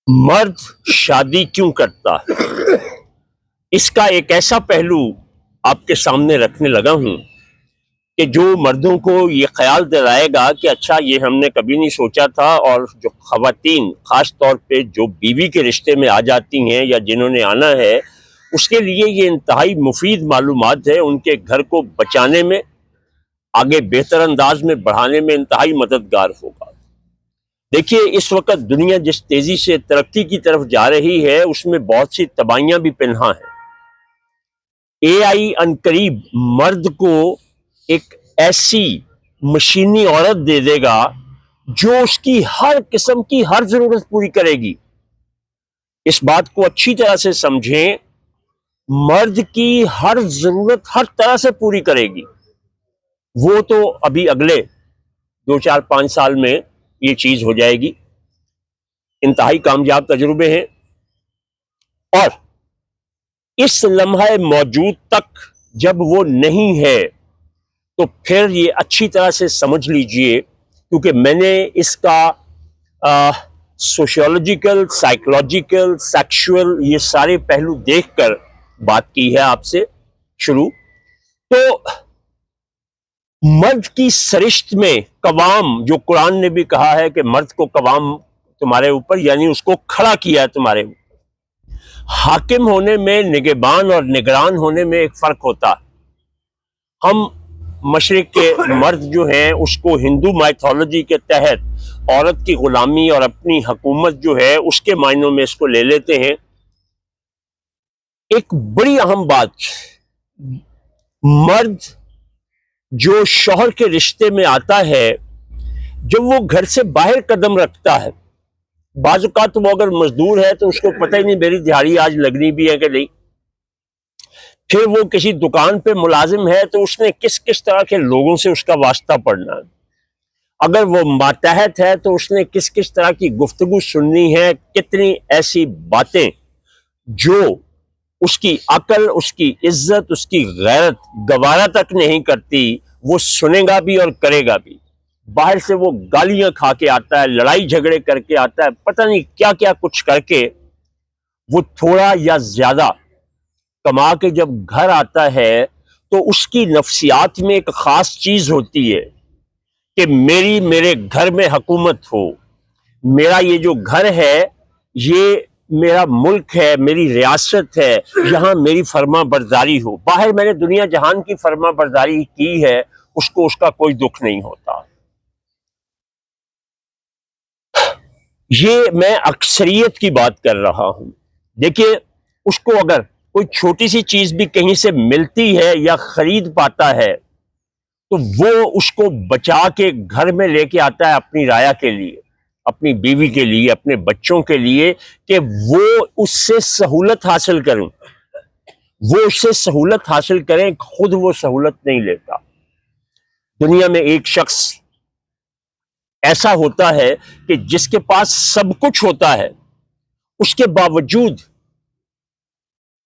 مرد شادی کیوں کرتا ہے؟ اس کا ایک ایسا پہلو آپ کے سامنے رکھنے لگا ہوں کہ جو مردوں کو یہ خیال دلائے گا کہ اچھا یہ ہم نے کبھی نہیں سوچا تھا، اور جو خواتین خاص طور پہ جو بیوی کے رشتے میں آ جاتی ہیں یا جنہوں نے آنا ہے، اس کے لیے یہ انتہائی مفید معلومات ہے، ان کے گھر کو بچانے میں، آگے بہتر انداز میں بڑھانے میں انتہائی مددگار ہوگا۔ دیکھیے اس وقت دنیا جس تیزی سے ترقی کی طرف جا رہی ہے اس میں بہت سی تباہیاں بھی پنہاں ہیں۔ اے آئی عنقریب مرد کو ایک ایسی مشینی عورت دے دے گا جو اس کی ہر قسم کی ہر ضرورت پوری کرے گی۔ اس بات کو اچھی طرح سے سمجھیں، مرد کی ہر ضرورت ہر طرح سے پوری کرے گی۔ وہ تو ابھی اگلے 2 4 5 سال میں یہ چیز ہو جائے گی، انتہائی کامیاب تجربے ہیں، اور اس لمحہ موجود تک جب وہ نہیں ہے تو پھر یہ اچھی طرح سے سمجھ لیجئے، کیونکہ میں نے اس کا سوشیولوجیکل، سائیکولوجیکل، سیکشول یہ سارے پہلو دیکھ کر بات کی ہے آپ سے شروع۔ تو مرد کی سرشت میں قوام، جو قرآن نے بھی کہا ہے کہ مرد کو قوام تمہارے اوپر، یعنی اس کو کھڑا کیا ہے تمہارے اوپر۔ حاکم ہونے میں، نگہبان اور نگران ہونے میں ایک فرق ہوتا ہے۔ ہم مشرق کے مرد جو ہیں اس کو ہندو مائتھولوجی کے تحت عورت کی غلامی اور اپنی حکومت جو ہے اس کے معنوں میں اس کو لے لیتے ہیں۔ ایک بڑی اہم بات، مرد جو شوہر کے رشتے میں آتا ہے، جب وہ گھر سے باہر قدم رکھتا ہے، بعض اوقات وہ اگر مزدور ہے تو اس کو پتہ ہی نہیں میری دیہڑی آج لگنی بھی ہے کہ نہیں، پھر وہ کسی دکان پہ ملازم ہے تو اس نے کس کس طرح کے لوگوں سے اس کا واسطہ پڑنا ہے، اگر وہ ماتحت ہے تو اس نے کس کس طرح کی گفتگو سننی ہے، کتنی ایسی باتیں جو اس کی عقل، اس کی عزت، اس کی غیرت گوارا تک نہیں کرتی، وہ سنے گا بھی اور کرے گا بھی۔ باہر سے وہ گالیاں کھا کے آتا ہے، لڑائی جھگڑے کر کے آتا ہے، پتہ نہیں کیا کیا کچھ کر کے وہ تھوڑا یا زیادہ کما کے جب گھر آتا ہے تو اس کی نفسیات میں ایک خاص چیز ہوتی ہے کہ میرے گھر میں حکومت ہو، میرا یہ جو گھر ہے یہ میرا ملک ہے، میری ریاست ہے، یہاں میری فرما برداری ہو۔ باہر میں نے دنیا جہان کی فرما برداری کی ہے، اس کو اس کا کوئی دکھ نہیں ہوتا۔ یہ میں اکثریت کی بات کر رہا ہوں۔ دیکھیے اس کو اگر کوئی چھوٹی سی چیز بھی کہیں سے ملتی ہے یا خرید پاتا ہے تو وہ اس کو بچا کے گھر میں لے کے آتا ہے اپنی رعایا کے لیے، اپنی بیوی کے لیے، اپنے بچوں کے لیے، کہ وہ اس سے سہولت حاصل کریں، وہ اس سے سہولت حاصل کریں، خود وہ سہولت نہیں لیتا۔ دنیا میں ایک شخص ایسا ہوتا ہے کہ جس کے پاس سب کچھ ہوتا ہے، اس کے باوجود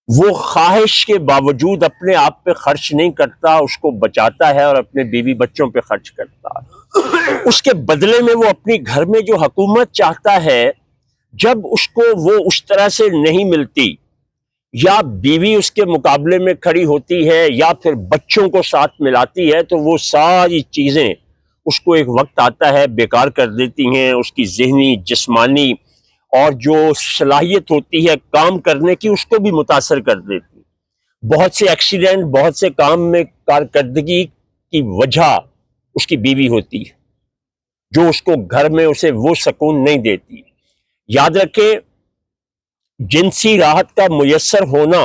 وہ خواہش کے باوجود اپنے آپ پہ خرچ نہیں کرتا، اس کو بچاتا ہے اور اپنے بیوی بچوں پہ خرچ کرتا ہے۔ اس کے بدلے میں وہ اپنی گھر میں جو حکومت چاہتا ہے، جب اس کو وہ اس طرح سے نہیں ملتی، یا بیوی اس کے مقابلے میں کھڑی ہوتی ہے یا پھر بچوں کو ساتھ ملاتی ہے، تو وہ ساری چیزیں اس کو ایک وقت آتا ہے بیکار کر دیتی ہیں، اس کی ذہنی، جسمانی اور جو صلاحیت ہوتی ہے کام کرنے کی اس کو بھی متاثر کر دیتی۔ بہت سے ایکسیڈنٹ، بہت سے کام میں کارکردگی کی وجہ اس کی بیوی ہوتی ہے، جو اس کو گھر میں اسے وہ سکون نہیں دیتی۔ یاد رکھیں، جنسی راحت کا میسر ہونا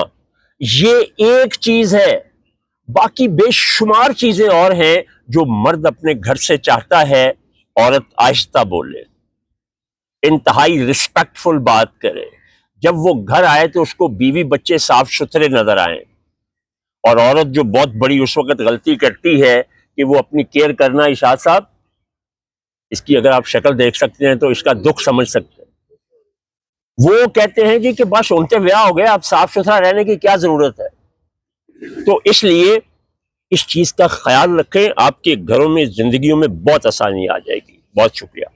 یہ ایک چیز ہے، باقی بے شمار چیزیں اور ہیں جو مرد اپنے گھر سے چاہتا ہے۔ عورت آہستہ بولے، انتہائی رسپیکٹفل بات کرے، جب وہ گھر آئے تو اس کو بیوی بچے صاف ستھرے نظر آئیں۔ اور عورت جو بہت بڑی اس وقت غلطی کرتی ہے کہ وہ اپنی کیئر کرنا، اشاد صاحب اس کی اگر آپ شکل دیکھ سکتے ہیں تو اس کا دکھ سمجھ سکتے ہیں۔ وہ کہتے ہیں جی کہ بس ان کے بیاہ ہو گئے، اب صاف ستھرا رہنے کی کیا ضرورت ہے؟ تو اس لیے اس چیز کا خیال رکھیں، آپ کے گھروں میں، زندگیوں میں بہت آسانی آ جائے گی۔ بہت شکریہ۔